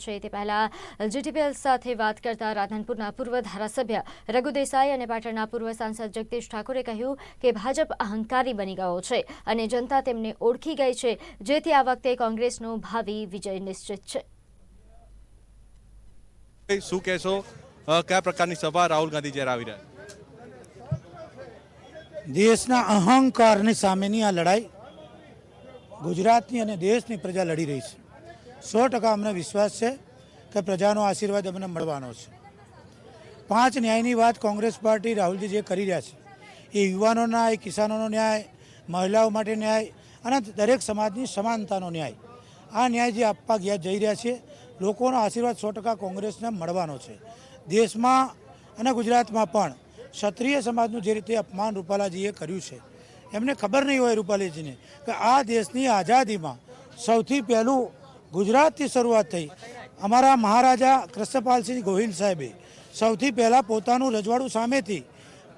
છે તે પહેલા જીટીપીએલ સાથે વાત કરતા રાધનપુરના પૂર્વ ધારાસભ્ય રઘુ દેસાઈ અને પાટણના પૂર્વ સાંસદ જગદીશ ઠાકોરે કહ્યું કે ભાજપ અહંકારી બની ગયો છે અને જનતા તેમને ઓળખી ગઈ છે, જેથી આ વખતે કોંગ્રેસનો ભાવિ વિજય નિશ્ચિત છે. શું કહેશો, કયા પ્રકારની સભા રાહુલ ગાંધી જ્યારે આવી રહ્યા? દેશના અહંકારની સામેની આ લડાઈ ગુજરાતની અને દેશની પ્રજા લડી રહી છે. 100% અમને વિશ્વાસ છે કે પ્રજાનો આશીર્વાદ અમને મળવાનો છે. 5 ન્યાયની વાત કોંગ્રેસ પાર્ટી રાહુલજી જે કરી રહ્યા છે એ યુવાનોનો ન્યાય, કિસાનોનો ન્યાય, મહિલાઓ માટે ન્યાય અને દરેક સમાજની સમાનતાનો ન્યાય, આ ન્યાય જે આપવા જઈ રહ્યા છે, લોકોનો આશીર્વાદ 100% કોંગ્રેસને મળવાનો છે. દેશમાં અને ગુજરાતમાં પણ ક્ષત્રિય સમાજનું જે રીતે અપમાન રૂપાલાજીએ કર્યું છે, એમને ખબર નહીં હોય રૂપાલાજીને કે આ દેશની આઝાદીમાં સૌથી પહેલું ગુજરાતથી શરૂઆત થઈ. અમારા મહારાજા કૃષ્ણપાલસિંહ ગોહિલ સાહેબે સૌથી પહેલાં પોતાનું રજવાડું સામેથી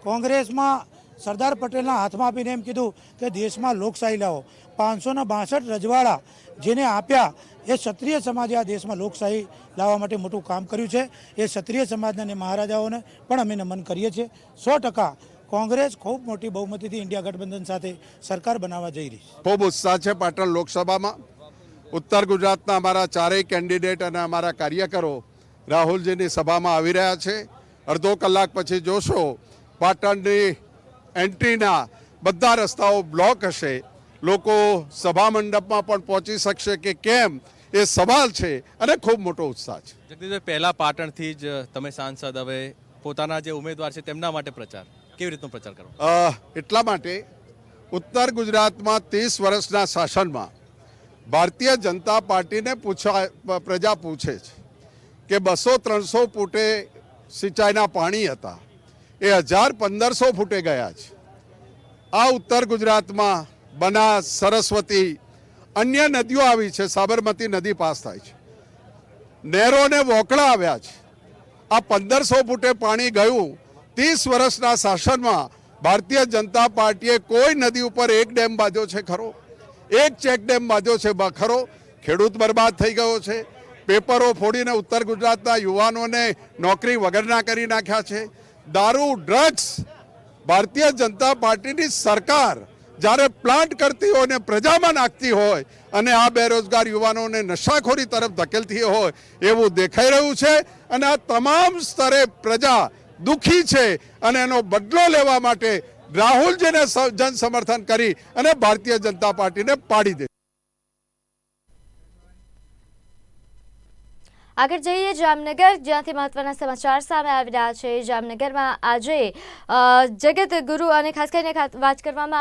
કોંગ્રેસમાં સરદાર પટેલના હાથમાં આપીને એમ કીધું કે દેશમાં લોકશાહી લાવો. 562 રજવાડા જેને આપ્યા એ ક્ષત્રિય સમાજે આ દેશમાં લોકશાહી લાવવા માટે મોટું કામ કર્યું છે. એ ક્ષત્રિય સમાજના અને મહારાજાઓને પણ અમે નમન કરીએ છીએ. 100% કોંગ્રેસ ખૂબ મોટી બહુમતીથી ઇન્ડિયા ગઠબંધન સાથે સરકાર બનાવવા જઈ રહી છે. ખૂબ ઉત્સાહ છે પાટણ લોકસભામાં. ઉત્તર ગુજરાતના અમારા ચારેય કેન્ડિડેટ અને અમારા કાર્યકરો રાહુલજીની સભામાં આવી રહ્યા છે. અડધો કલાક પછી જોશો પાટણની એન્ટ્રીના બધા રસ્તાઓ બ્લોક હશે. લોકો સભા મંડપમાં પણ પહોંચી શકશે કે કેમ, એ સવાલ છે અને ખૂબ મોટો ઉત્સાહ છે. જગદીશભાઈ, પહેલા પાટણથી જ તમે સાંસદ, હવે પોતાના જે ઉમેદવાર છે તેમના માટે પ્રચાર કેવી રીતનો પ્રચાર કરો? એટલા માટે ઉત્તર ગુજરાતમાં 30 વર્ષના શાસનમાં ભારતીય જનતા પાર્ટીને પ્રજા પૂછે છે કે 200-300 ફૂટે સિંચાઈના પાણી હતા, એ 1000-1500 ફૂટે ગયા છે. આ ઉત્તર ગુજરાતમાં બનાસ, સરસ્વતી, અન્ય નદીઓ આવી છે, સાબરમતી નદી પાસ થાય છે, નહેરોને વોકળા આવ્યા છે. આ 1500 ફૂટે પાણી ગયું. 30 વર્ષના શાસનમાં ભારતીય જનતા પાર્ટીએ કોઈ નદી ઉપર એક ડેમ બાંધ્યો છે ખરો? એક ચેક ડેમ બાંધ્યો છે ખરો? ખેડૂત બરબાદ થઈ ગયો છે. પેપરો ફોડીને ઉત્તર ગુજરાતના યુવાનોને નોકરી વગરના કરી નાખ્યા છે. દારૂ, ડ્રગ્સ, ભારતીય જનતા પાર્ટીની સરકાર જ્યારે પ્લાન્ટ કરતી હોય ને પ્રજામાં નાખતી હોય અને આ બેરોજગાર યુવાનોને નશાખોરી તરફ ધકેલતી હોય એવું દેખાઈ રહ્યું છે. અને આ તમામ સ્તરે પ્રજા દુઃખી છે અને એનો બદલો લેવા માટે રાહુલજીને જન સમર્થન કરી અને ભારતીય જનતા પાર્ટીને પાડી દે. આગળ જઈએ જામનગર, જ્યાંથી મહત્વના સમાચાર સામે આવી રહ્યા છે. જામનગરમાં આજે જગત ગુરુ અને ખાસ કરીને વાત કરવામાં